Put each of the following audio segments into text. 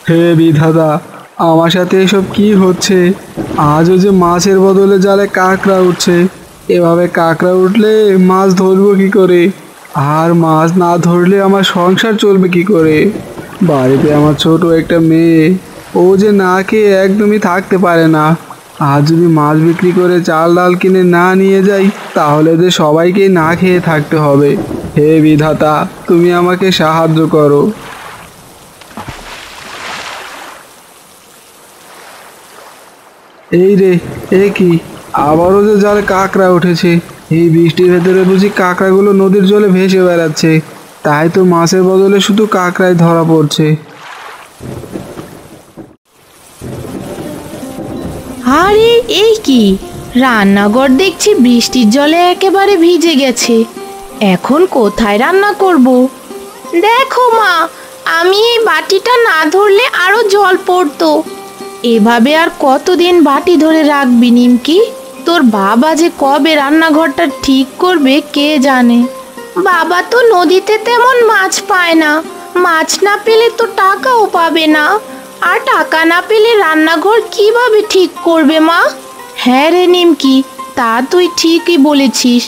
হে বিধাতা, আমার সাথে এসব কি হচ্ছে? আজও যে মাছের বদলে জালে কাঁকড়া উঠছে। এভাবে কাঁকড়া উঠলে মাছ ধরবো কি করে? আর মাছ না ধরলে আমার সংসার চলবে কি করে? বাড়িতে আমার ছোট একটা মেয়ে, ও যে না খেয়ে একদমই থাকতে পারে না। আজ যদি মাছ বিক্রি করে চাল ডাল কিনে না নিয়ে যাই, তাহলে যে সবাইকেই না খেয়ে থাকতে হবে। হে বিধাতা, তুমি আমাকে সাহায্য করো। এই রে, এ কি, আবারও যে জালে কাঁকড়া উঠেছে। এই বৃষ্টির ভেতরে বুঝি কাঁকড়াগুলো নদীর জলে ভেসে বেড়াচ্ছে। তাই তো মাছের বদলে শুধু কাঁকড়াই ধরা পড়ছে। আরে এই কি, রান্নাঘর দেখছি বৃষ্টির জলে একেবারে ভিজে গেছে। এখন কোথায় রান্না করব? দেখো মা, আমি এই বাটিটা না ধরলে আরো জল পড়তো। এভাবে আর কতদিন বাটি ধরে রাখবি নিমকি? তোর বাবা যে কবে রান্নাঘরটা ঠিক করবে কে জানে। বাবা তো নদীতে তেমন মাছ পায় না, মাছ না পেলে তো টাকাও পাবে না, আর টাকা না পেলে রান্নাঘর কিভাবে ঠিক করবে মা? হ্যাঁ রে নিমকি, তা তুই ঠিকই বলেছিস।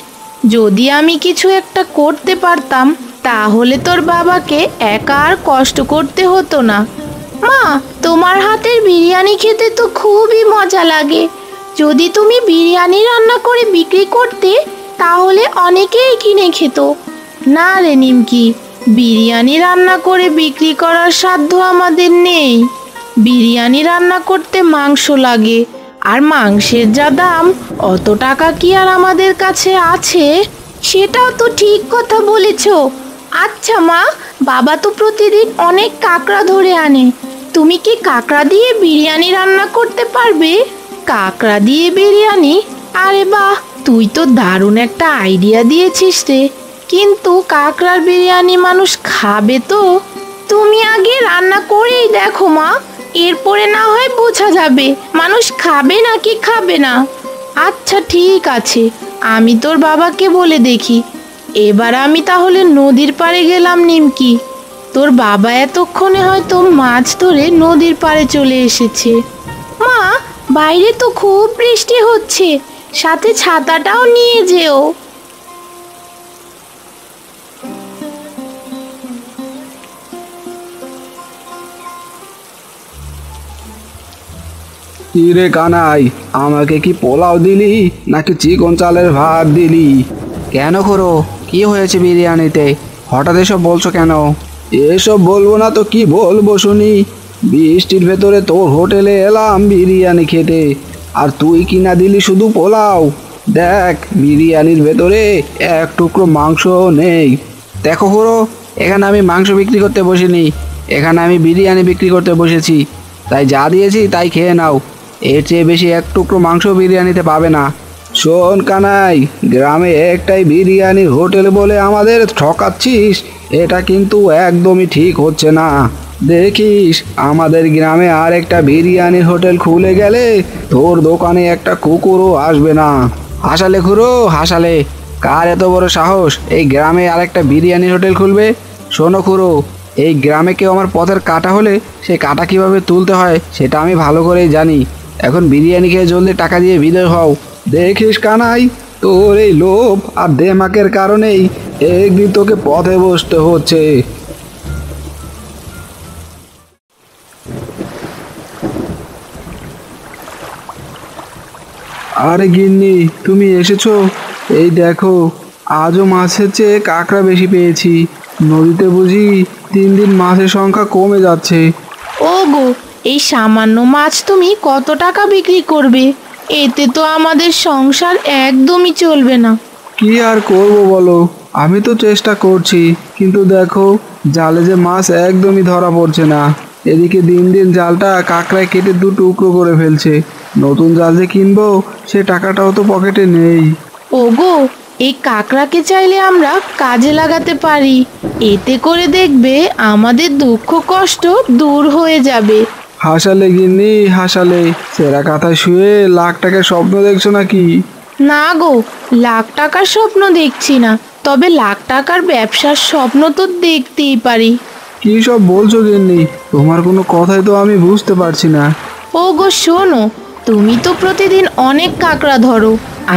যদি আমি কিছু একটা করতে পারতাম, তাহলে তোর বাবাকে একা আর কষ্ট করতে হতো না। মা, তোমার হাতের বিরিয়ানি খেতে তো খুবই মজা লাগে। যদি তুমি বিরিয়ানি রান্না করে বিক্রি করতে, তাহলে অনেকেই কিনে খেত। না রে নিমকি, বিরিয়ানি রান্না করে বিক্রি করার সাধ্য আমাদের নেই। বিরিয়ানি রান্না করতে মাংস লাগে, আর মাংসের যা দাম, অত টাকা কি আর আমাদের কাছে আছে? সেটাও তো ঠিক কথা বলেছ। আচ্ছা মা, বাবা তো প্রতিদিন অনেক কাঁকড়া ধরে আনে। তুমি কি কাঁকড়া দিয়ে বিরিয়ানি রান্না করতে পারবে? কাঁকড়া দিয়ে বিরিয়ানি? আরে বাহ, তুই তো দারুণ একটা আইডিয়া দিয়েছিস রে। কিন্তু কাঁকড়ার বিরিয়ানি মানুষ খাবে তো? তুমি আগে রান্না করেই দেখো মা, এরপরে না হয় বোঝা যাবে মানুষ খাবে নাকি খাবে না। আচ্ছা ঠিক আছে, আমি তোর বাবাকে বলে দেখি। এবার আমি তাহলে নদীর পাড়ে গেলাম নিমকি। তোর বাবা এতক্ষণে হয়তো মাছ ধরে নদীর পাড়ে চলে এসেছে। মা, বাইরে তো খুব বৃষ্টি হচ্ছে, সাথে ছাতাটাও নিয়ে যেও। কি রে কানাই, আমাকে কি পোলাও দিলি নাকি চিকন চালের ভাত দিলি? কেন করো, কি হয়েছে বিরিয়ানিতে? হঠাৎ এসব বলছো কেন? এসব বলবো না তো কি বলবো শুনি? বৃষ্টির ভেতরে তোর হোটেলে এলাম বিরিয়ানি খেতে, আর তুই কিনা দিলি শুধু পোলাও। দেখ, বিরিয়ানির ভেতরে এক টুকরো মাংস নেই। দেখো খুড়ো, এখানে আমি মাংস বিক্রি করতে বসিনি, এখানে আমি বিরিয়ানি বিক্রি করতে বসেছি। তাই যা দিয়েছি তাই খেয়ে নাও। এর চেয়ে বেশি এক টুকরো মাংস বিরিয়ানিতে পাবে না। শোন কানাই, গ্রামে একটাই বিরিয়ানির হোটেল বলে আমাদের ঠকাচ্ছিস, এটা কিন্তু একদমই ঠিক হচ্ছে না। দেখিস, আমাদের গ্রামে আর একটা বিরিয়ানির হোটেল খুলে গেলে তোর দোকানে একটা কুকুরও আসবে না। হাসালে খুড়ো, হাসালে। কার এত বড় সাহস এই গ্রামে আর একটা বিরিয়ানির হোটেল খুলবে? শোনো খুড়ো, এই গ্রামে কেউ আমার পথের কাটা হলে সেই কাটা কিভাবে তুলতে হয় সেটা আমি ভালো করেই জানি। এখন বিরিয়ানি খেয়ে জলদি টাকা দিয়ে বিদায় হও। দেখিস কানাই, তোর এই লোভ আর দেমাকের কারণেই একদিন তোকে পথে বসতে হচ্ছে। আরে গিন্নি, তুমি এসেছো? এই দেখো, আজও মাছের চেয়ে কাঁকড়া বেশি পেয়েছি। নদীতে বুঝি দিন দিন মাছের সংখ্যা কমে যাচ্ছে। ও গো, এই সামান্য মাছ তুমি কত টাকা বিক্রি করবে? এতে তো আমাদের সংসার একদমই চলবে না। কি আর করব বলো, আমি তো চেষ্টা করছি, কিন্তু দেখো, জালে যে মাছ একদমই ধরা পড়ছে না। এদিকে দিন দিন জালটা কাঁকড়ায় কেটে দু টুকরো করে ফেলছে। নতুন জাল যে কিনবো, সে টাকাটাও তো পকেটে নেই। ওগো, এই কাকড়াকে চাইলে আমরা কাজে লাগাতে পারি। এতে করে দেখবে আমাদের দুঃখ কষ্ট দূর হয়ে যাবে। হাসালে গিন্নি, হাসালে। সেরা কাঁথায় শুয়ে লাখ টাকার স্বপ্ন দেখছো নাকি? না গো, লাখ টাকার স্বপ্ন দেখছি না, তবে লাখ টাকার ব্যবসার স্বপ্ন তো দেখতেই পারি। কি সব বলছো গিন্নি? তোমার কোনো কথাই তো আমি বুঝতে পারছি না। ও গো শোনো, তুমি তো প্রতিদিন অনেক কাঁকড়া ধরো।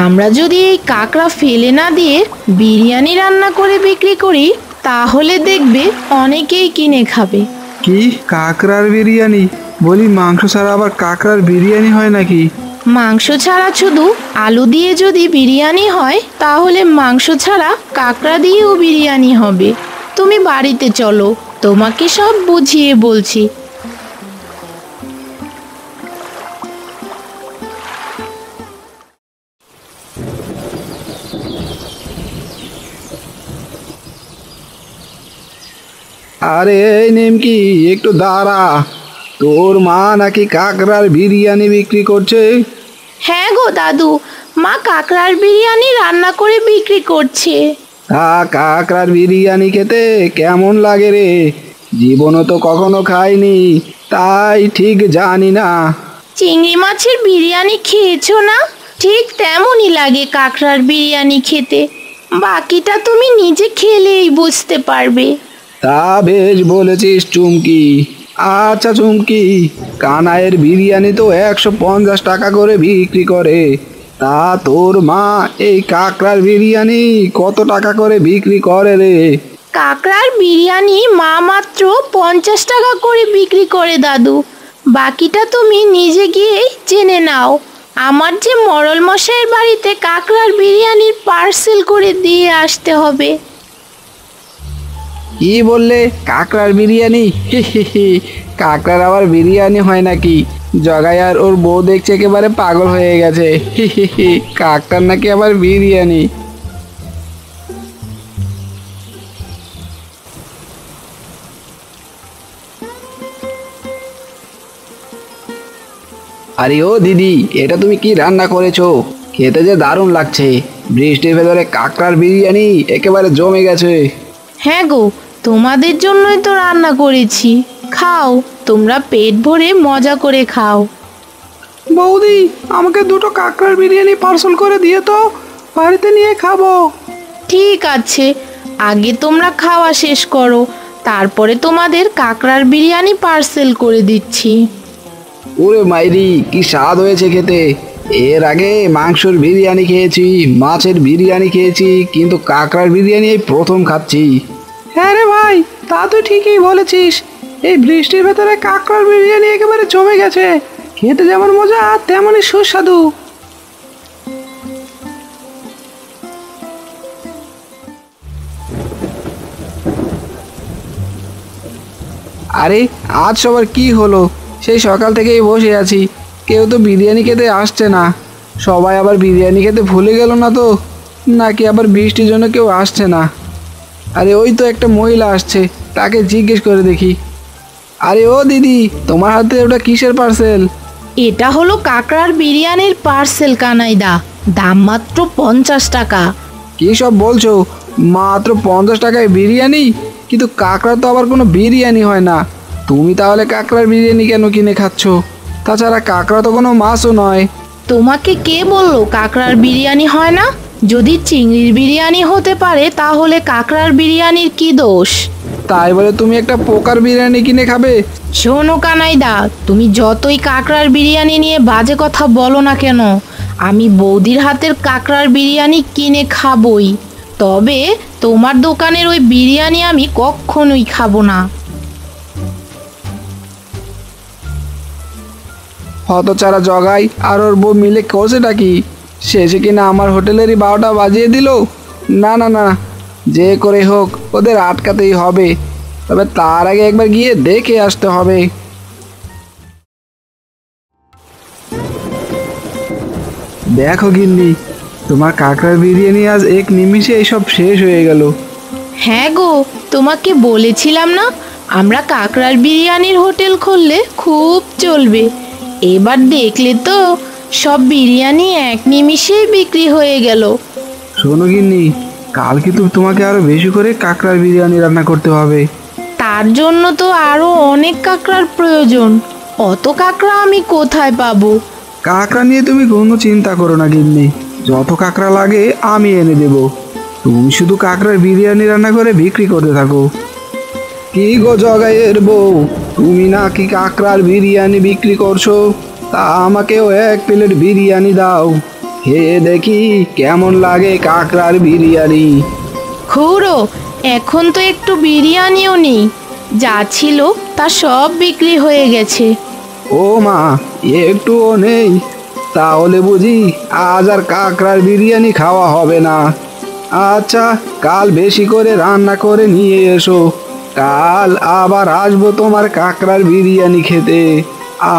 আমরা যদি এই কাঁকড়া ফেলে না দিয়ে বিরিয়ানি রান্না করে বিক্রি করি, তাহলে দেখবে অনেকেই কিনে খাবে। কি, কাঁকড়ার বিরিয়ানি? বলি, মাংস ছাড়া আবার কাঁকড়ার বিরিয়ানি হয় নাকি? মাংস ছাড়া শুধু আলু দিয়ে যদি বিরিয়ানি হয়, তাহলে মাংস ছাড়া কাঁকড়া দিয়েও বিরিয়ানি হবে। তুমি বাড়িতে চলো, তোমাকে সব বুঝিয়ে বলছি। আরে এই নিমকি, একটু দাঁড়া। তোর মা নাকি কাঁকড়ার বিরিয়ানি বিক্রি করছে? হ্যাঁ গো দাদু, মা কাঁকড়ার বিরিয়ানি রান্না করে বিক্রি করছে। কাঁকড়ার বিরিয়ানি খেতে কেমন লাগে রে? জীবনও তো কখনো খাইনি, তাই ঠিক জানি না। চিংড়ি মাছের বিরিয়ানি খেয়েছো না? ঠিক তেমনই লাগে কাঁকড়ার বিরিয়ানি খেতে। বাকিটা তুমি নিজে খেলেই বুঝতে পারবে। তা বেশ বলেছিস চুমকি। আচ্ছা চুমকি, কানাইয়ের বিরিয়ানি তো 150 টাকা করে বিক্রি করে। তা তোর মা এই কাঁকড়ার বিরিয়ানি কত টাকা করে বিক্রি করে রে? কাঁকড়ার বিরিয়ানি মা মাত্র 50 টাকা করে বিক্রি করে দাদু। বাকিটা তুমি নিজে গিয়েই জেনে নাও। আমার যে মরল মশাইয়ের বাড়িতে কাঁকড়ার বিরিয়ানির পার্সেল করে দিয়ে আসতে হবে। কি বললে, কাঁকড়ার বিরিয়ানি? কাঁকড়ার আবার বিরিয়ানি হয় নাকি? জগাই আর ওর বউ দেখছে একেবারে পাগল হয়ে গেছে। কাঁকড়ার নাকি আবার বিরিয়ানি? আরে ও দিদি, এটা তুমি কি রান্না করেছো? খেতে যে দারুণ লাগছে। বৃষ্টির ভেতরে কাঁকড়ার বিরিয়ানি একেবারে জমে গেছে। হ্যাঁ গো, তোমাদের জন্যই তো রান্না করেছি। খাও, তোমরা পেট ভরে মজা করে খাও। বৌদি, আমাকে দুটো কাঁকড়ার বিরিয়ানি পার্সেল করে দিয়ে তো, বাড়িতে নিয়ে খাবো। ঠিক আছে, আগে তোমরা খাওয়া শেষ করো, তারপরে তোমাদের কাঁকড়ার বিরিয়ানি পার্সেল করে দিচ্ছি। ওরে মাইরি, কি স্বাদ হয়েছে খেতে! এর আগে মাংসের বিরিয়ানি খেয়েছি, মাছের বিরিয়ানি খেয়েছি, কিন্তু কাঁকড়ার বিরিয়ানি এই প্রথম খাচ্ছি। হ্যাঁ রে ভাই, তা তুই ঠিকই বলেছিস। এই বৃষ্টির ভেতরে কাঁকড়ার বিরিয়ানি একেবারে জমে গেছে। খেতে যেমন মজা, তেমনই সুস্বাদু। আরে আজ সবার কি হলো? সেই সকাল থেকেই বসে আছি, কেউ তো বিরিয়ানি খেতে আসছে না। সবাই আবার বিরিয়ানি খেতে ভুলে গেল না তো, নাকি আবার বৃষ্টির জন্য কেউ আসছে না? আরে ওই তো একটা মহিলা আসছে, তাকে জিজ্ঞেস করে দেখি। আরে ও দিদি, তোমার হাতে ওটা কিসের পার্সেল? এটা হলো কাঁকড়ার বিরিয়ানির পার্সেল কানাইদা, দাম মাত্র 50 টাকা। কি সব বলছো? মাত্র 50 টাকায় বিরিয়ানি? কিন্তু কাঁকড়া তো আবার কোনো বিরিয়ানি হয় না। তুমি তাহলে কাঁকড়ার বিরিয়ানি কেন কিনে খাচ্ছ? তাছাড়া কাঁকড়া তো কোনো মাছও নয়। তোমাকে কে বললো কাঁকড়ার বিরিয়ানি হয় না? যদি চিংড়ির বিরিয়ানি হতে পারে, তাহলে কাঁকড়ার বিরিয়ানির কি দোষ? তাই বলে তুমি একটা পোকার বিরিয়ানি কিনে খাবে? শোনো কানাইদা, তুমি যতই কাঁকড়ার বিরিয়ানি নিয়ে বাজে কথা বলো না কেন, আমি বৌদির হাতের কাঁকড়ার বিরিয়ানি কিনে খাবই। তবে তোমার দোকানের ওই বিরিয়ানি আমি কখনোই খাবো না। হতচারা জগাই আর ওর বউ মিলে করছেটা কি? শেষে কিনা আমার হোটেলেরই 12টা বাজিয়ে দিল। না না না, যে করে হোক ওদের আটকাতেই হবে। তবে তার আগে একবার গিয়ে দেখে আসতে হবে। দেখো গিন্নি, তোমার কাঁকড়ার বিরিয়ানি আজ এক নিমিষে এইসব শেষ হয়ে গেল। হ্যাঁ গো, তোমাকে বলেছিলাম না, আমরা কাঁকড়ার বিরিয়ানির হোটেল খুললে খুব চলবে। এবার দেখলে তো, সব বিরিয়ানি এক নিমিষেই বিক্রি হয়ে গেল। শোনো গিন্নি, কাল কিন্তু তোমাকে আরো বেশি করে কাঁকড়ার বিরিয়ানি রান্না করতে হবে। তার জন্য তো আরো অনেক কাঁকড়ার প্রয়োজন। অত কাঁকড়া আমি কোথায় পাবো? কাঁকড়া নিয়ে তুমি কোনো চিন্তা করো না গিন্নি, যত কাঁকড়া লাগে আমি এনে দেব। তুমি শুধু কাঁকড়ার বিরিয়ানি রান্না করে বিক্রি করতে থাকো। কি গো জগাইয়ের বউ, তুমি নাকি কাকড়ার বিরিয়ানি বিক্রি করছো? তা আমাকেও এক প্লেট বিরিয়ানি দাও, খেয়ে দেখি কেমন লাগে কাকড়ার বিরিয়ানি। খুড়ো, এখন তো একটু বিরিয়ানিও নেই, যা ছিল তা সব বিক্রি হয়ে গেছে। ও মা, একটুও নেই? তাহলে বুঝি আজ আর কাকড়ার বিরিয়ানি খাওয়া হবে না। আচ্ছা, কাল বেশি করে রান্না করে নিয়ে এসো, কাল আবার আসবো তোমার কাকড়ার বিরিয়ানি খেতে।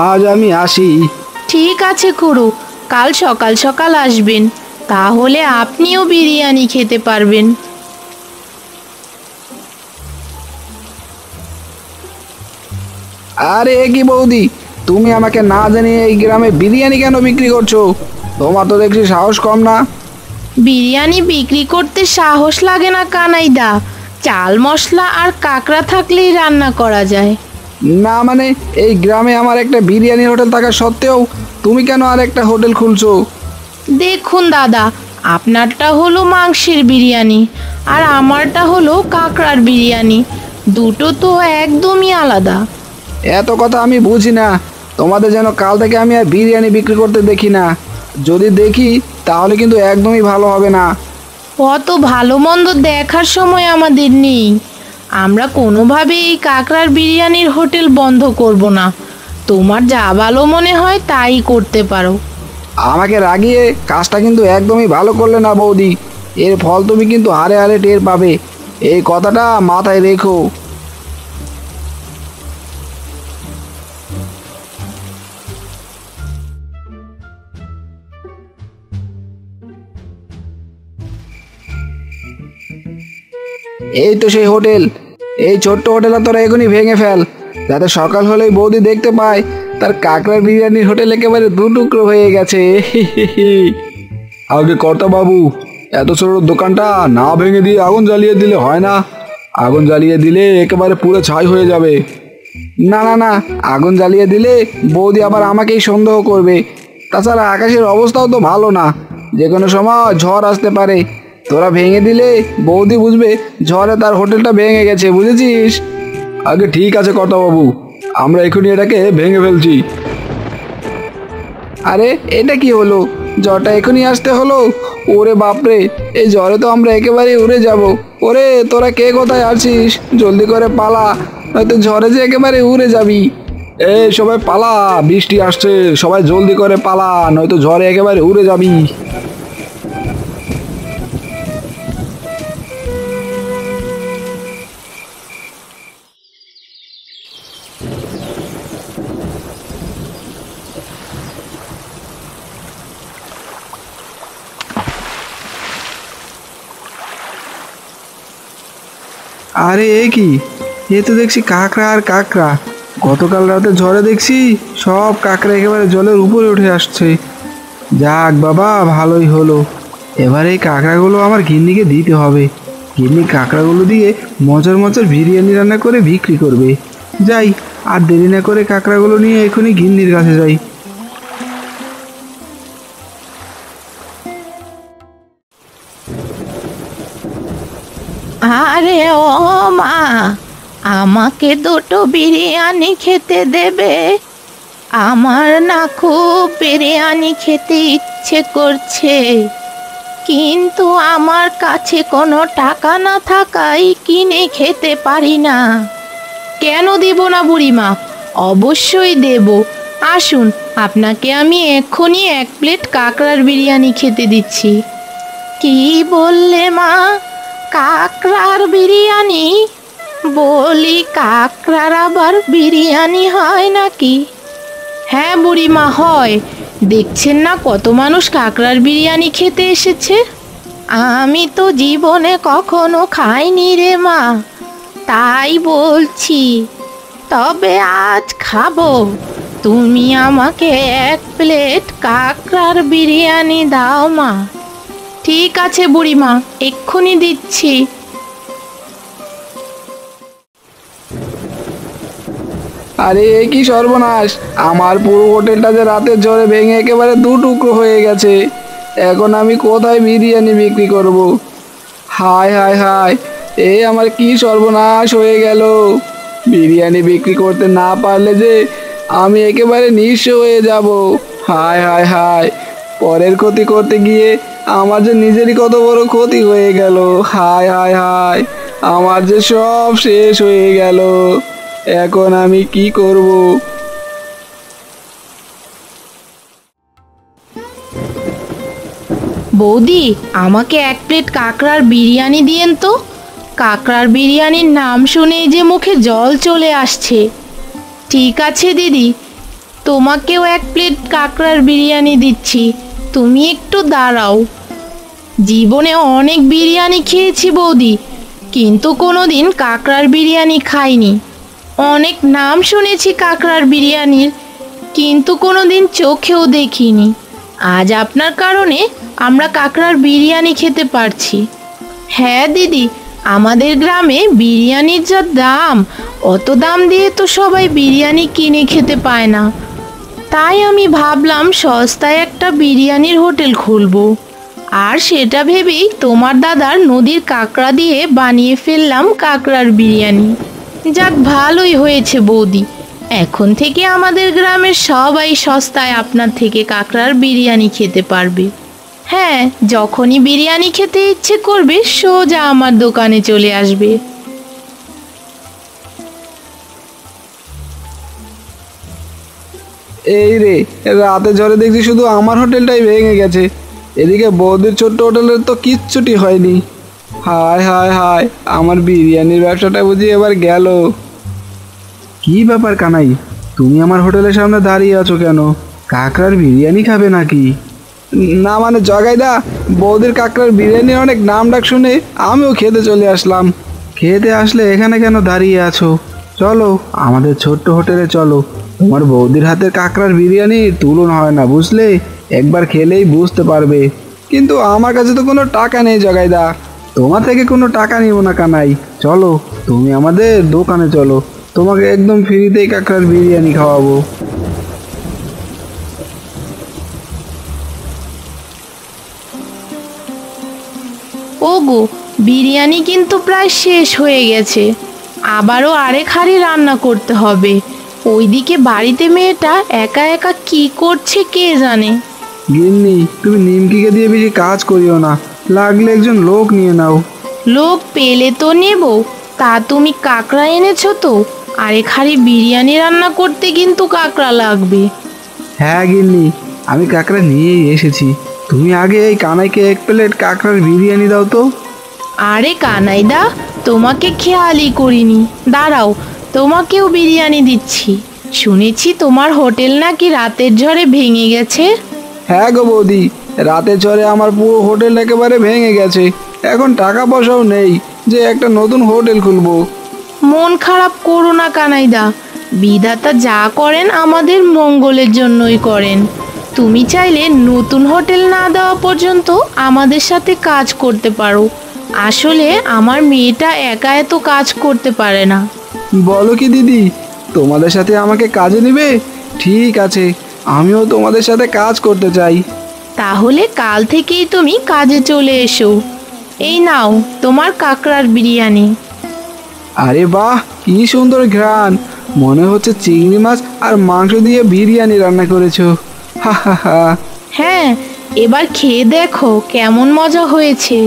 আজ আমি আসি। ঠিক আছে খুড়ো, কাল সকাল সকাল আসবেন, তাহলে আপনিও বিরিয়ানি খেতে পারবেন। আরে এ কি বৌদি, তুমি আমাকে না জানিয়ে এই গ্রামে বিরিয়ানি কেন বিক্রি করছো? তোমার তো দেখছি সাহস কম না। বিরিয়ানি বিক্রি করতে সাহস লাগে না কানাইদা, চাল মশলা আর কাঁকড়া থাকলেই রান্না করা যায়। না মানে, এই গ্রামে আমার একটা বিরিয়ানি হোটেল থাকা সত্ত্বেও তুমি কেন আর একটা হোটেল খুলছো? দেখুন দাদা, আপনারটা হলো মাংসের বিরিয়ানি আর আমারটা হলো কাঁকড়ার বিরিয়ানি, দুটো তো একদমই আলাদা। এত কথা আমি বুঝি না, তোমাদের যেন কাল থেকে আমি আর বিরিয়ানি বিক্রি করতে দেখি না। যদি দেখি তাহলে কিন্তু একদমই ভালো হবে না। অত ভালো মন্দ দেখার সময় আমাদের নেই, আমরা কোনোভাবেই এই কাঁকড়ার বিরিয়ানির হোটেল বন্ধ করব না। তোমার যা ভালো মনে হয় তাই করতে পারো। আমাকে রাগিয়ে কাজটা কিন্তু একদমই ভালো করলে না বৌদি, এর ফল তুমি কিন্তু হারে হারে টের পাবে, এই কথাটা মাথায় রেখো। এই তো সেই হোটেল, এই ছোট্ট হোটেলটা তোরা এখনই ভেঙে ফেল, যাতে সকাল হলেই বৌদি দেখতে পায় তার কাকড়ার বিরিয়ানির হোটেল একেবারে দু টুকরো হয়ে গেছে। আগে কর্তা বাবু, এত ছোট দোকানটা না ভেঙে দিয়ে আগুন জ্বালিয়ে দিলে হয় না? আগুন জ্বালিয়ে দিলে একেবারে পুরো ছাই হয়ে যাবে। না না না, আগুন জ্বালিয়ে দিলে বৌদি আবার আমাকেই সন্দেহ করবে। তাছাড়া আকাশের অবস্থাও তো ভালো না, যে কোনো সময় ঝড় আসতে পারে। তোরা ভেঙে দিলে বৌদি বুঝবে ঝড়ে তার হোটেলটা ভেঙে গেছে, বুঝেছিস? আগে ঠিক আছে কর্তাবাবু, আমরা এখনই এটাকে ভেঙে ফেলছি। আরে এটা কি হলো, ঝড়টা এখনই আসতে হলো? ওরে বাপরে, এই ঝড়ে তো আমরা একেবারে উড়ে যাব। ওরে তোরা কে কোথায় আছিস, জলদি করে পালা, নয়তো ঝড়ে যে একেবারে উড়ে যাবি। এই সবাই পালা, বৃষ্টি আসছে, সবাই জলদি করে পালা, নয়তো ঝড়ে একেবারে উড়ে যাবি। আরে এ কি, এ তো দেখছি কাঁকড়া আর কাঁকড়া। গতকাল রাতে ঝড়ে দেখছি সব কাঁকড়া একেবারে জলের উপরে উঠে আসছে। যাক বাবা, ভালোই হলো। এবার এই কাঁকড়াগুলো আমার গিন্নিকে দিতে হবে, গিন্নি কাঁকড়াগুলো দিয়ে মজার মজার বিরিয়ানি রান্না করে বিক্রি করবে। যাই, আর দেরি না করে কাঁকড়াগুলো নিয়ে এখনই গিন্নির কাছে যাই। আরে ও মা, আমাকে দুটো বিরিয়ানি খেতে দেবে? আমার না খুব বিরিয়ানি খেতে ইচ্ছে করছে, কিন্তু আমার কাছে কোনো টাকা না থাকায় কিনে খেতে পারি না। কেন দেব না বুড়িমা, অবশ্যই দেব। আসুন, আপনাকে আমি এক্ষুনি এক প্লেট কাঁকড়ার বিরিয়ানি খেতে দিচ্ছি। কি বললে মা, কাঁকড়ার বিরিয়ানি? বলি কাঁকড়ার আবার বিরিয়ানি হয় নাকি? হ্যাঁ বুড়িমা, হয়। দেখছেন না কত মানুষ কাঁকড়ার বিরিয়ানি খেতে এসেছে। আমি তো জীবনে কখনো খাইনি রে মা, তাই বলছি। তবে আজ খাবো, তুমি আমাকে এক প্লেট কাঁকড়ার বিরিয়ানি দাও মা। ঠিক আছে বুড়িমা, এক্ষুনি দিচ্ছি। আরে এ কি সর্বনাশ, আমার পুরো হোটেলটা যে রাতের ঝড়ে ভেঙে একেবারে দু টুকরো হয়ে গেছে। এখন আমি কোথায় বিরিয়ানি বিক্রি করব? হায় হায় হায়, এ আমার কি সর্বনাশ হয়ে গেল! বিরিয়ানি বিক্রি করতে না পারলে যে আমি একেবারে নিঃস্ব হয়ে যাব। হায় হায় হায়, পরের ক্ষতি করতে গিয়ে আমার যে নিজেরই কত বড় ক্ষতি হয়ে গেল। হায় হায় হায়, আমার যে সব শেষ হয়ে গেল। এখন আমি কি করব? বৌদি, আমাকে এক প্লেট কাঁকড়ার বিরিয়ানি দিয়েন তো। কাঁকড়ার বিরিয়ানির নাম শুনেই যে মুখে জল চলে আসছে। ঠিক আছে দিদি, তোমাকেও এক প্লেট কাঁকড়ার বিরিয়ানি দিচ্ছি, তুমি একটু দাঁড়াও। জীবনে অনেক বিরিয়ানি খেয়েছি বৌদি, কিন্তু কোনোদিন কাঁকড়ার বিরিয়ানি খাইনি। অনেক নাম শুনেছি কাঁকড়ার বিরিয়ানির, কিন্তু কোনোদিন চোখেও দেখিনি। আজ আপনার কারণে আমরা কাঁকড়ার বিরিয়ানি খেতে পারছি। হ্যাঁ দিদি, আমাদের গ্রামে বিরিয়ানির যা দাম, অত দাম দিয়ে তো সবাই বিরিয়ানি কিনে খেতে পায় না। তাই আমি ভাবলাম সস্তায় একটা বিরিয়ানির হোটেল খুলবো। আর সেটা ভেবেই তোমার দাদার নদীর কাঁকড়া দিয়ে বানিয়ে ফেললাম কাঁকড়ার বিরিয়ানি। যাক, ভালোই হয়েছে বৌদি, এখন থেকে আমাদের গ্রামের সবাই সস্তায় আপনার থেকে কাঁকড়ার বিরিয়ানি খেতে পারবে। হ্যাঁ, যখনই বিরিয়ানি খেতে ইচ্ছে করবে সোজা আমার দোকানে চলে আসবে। এই রে, রাতে ঝড়ে দেখছি শুধু আমার হোটেলটাই ভেঙে গেছে, এদিকে বৌদির ছোট্ট হোটেলের তো কিচ্ছুটি হয়নি। হায় হায় হায়, আমার বিরিয়ানির ব্যবসাটা বুঝি এবার গেল। কি ব্যাপার কানাই, তুমি আমার হোটেলের সামনে দাঁড়িয়ে আছো কেন? কাঁকড়ার বিরিয়ানি খাবে নাকি? না মানে জগাইদা, বৌদির কাঁকড়ার বিরিয়ানির অনেক নাম ডাক শুনে আমিও খেতে চলে আসলাম। খেতে আসলে এখানে কেন দাঁড়িয়ে আছো? চলো আমাদের ছোট্ট হোটেলে চলো। তোমার বৌদির হাতের কাঁকড়ার বিরিয়ানির তুলনা হয় না, বুঝলে? একবার খেলেই বুঝতে পারবে। কিন্তু আমার কাছে তো কোনো টাকা নেই জগাইদা, তোমার থেকে কোনো টাকা নিব না কানাই। চলো তুমি আমাদের দোকানে চলো, তোমাকে একদম ফ্রিতেই কাঁকড়ার বিরিয়ানি খাওয়াবো। ওগো, বিরিয়ানি কিন্তু প্রায় শেষ হয়ে গেছে, আবারও আরেক হাঁড়ি রান্না করতে হবে। ওইদিকে বাড়িতে মেয়েটা একা একা কি করছে কে জানে। গিন্নি, তুমি নিমকিকে দিয়ে বেশি কাজ করিও না, লাগলে একজন লোক নিয়ে নাও। লোক পেলে তো নেব, তা তুমি কাঁকড়া এনেছো তো? আরেক হাঁড়ি বিরিয়ানি রান্না করতে কিন্তু কাঁকড়া লাগবে। হ্যাঁ গিন্নি, আমি কাঁকড়া নিয়েই এসেছি। তুমি আগে এই কানাইকে এক প্লেট কাঁকড়ার বিরিয়ানি দাও তো। আরে কানাইদা, তোমাকে খেয়ালই করিনি, দাঁড়াও, তোমাকেও বিরিয়ানি দিচ্ছি। শুনেছি তোমার হোটেল নাকি রাতের ঝড়ে ভেঙে গেছে। হ্যাঁ গো বৌদি, রাতে ঝড়ে আমার পুরো হোটেল একেবারে ভেঙে গেছে। এখন টাকা পয়সাও নেই যে একটা নতুন হোটেল খুলবো। মন খারাপ করো না কানাইদা, বিধাতা যা করেন আমাদের মঙ্গলের জন্যই করেন। তুমি চাইলে নতুন হোটেল না দেওয়া পর্যন্ত আমাদের সাথে কাজ করতে পারো। আসলে আমার মেয়েটা একা এত কাজ করতে পারে না। বলো কি দিদি, তোমাদের সাথে আমাকে কাজে নিবে? ঠিক আছে, আমিও তোমাদের সাথে কাজ করতে চাই। তাহলে কাল থেকেই তুমি কাজে চলে এসো। এই নাও তোমার কাঁকড়ার বিরিয়ানি। আরে বাহ, কি সুন্দর ঘ্রাণ! মনে হচ্ছে চিংড়ি মাছ আর মাংস দিয়ে বিরিয়ানি রান্না করেছো। হা হা হা। হ্যাঁ, এবার খেয়ে দেখো কেমন মজা হয়েছে।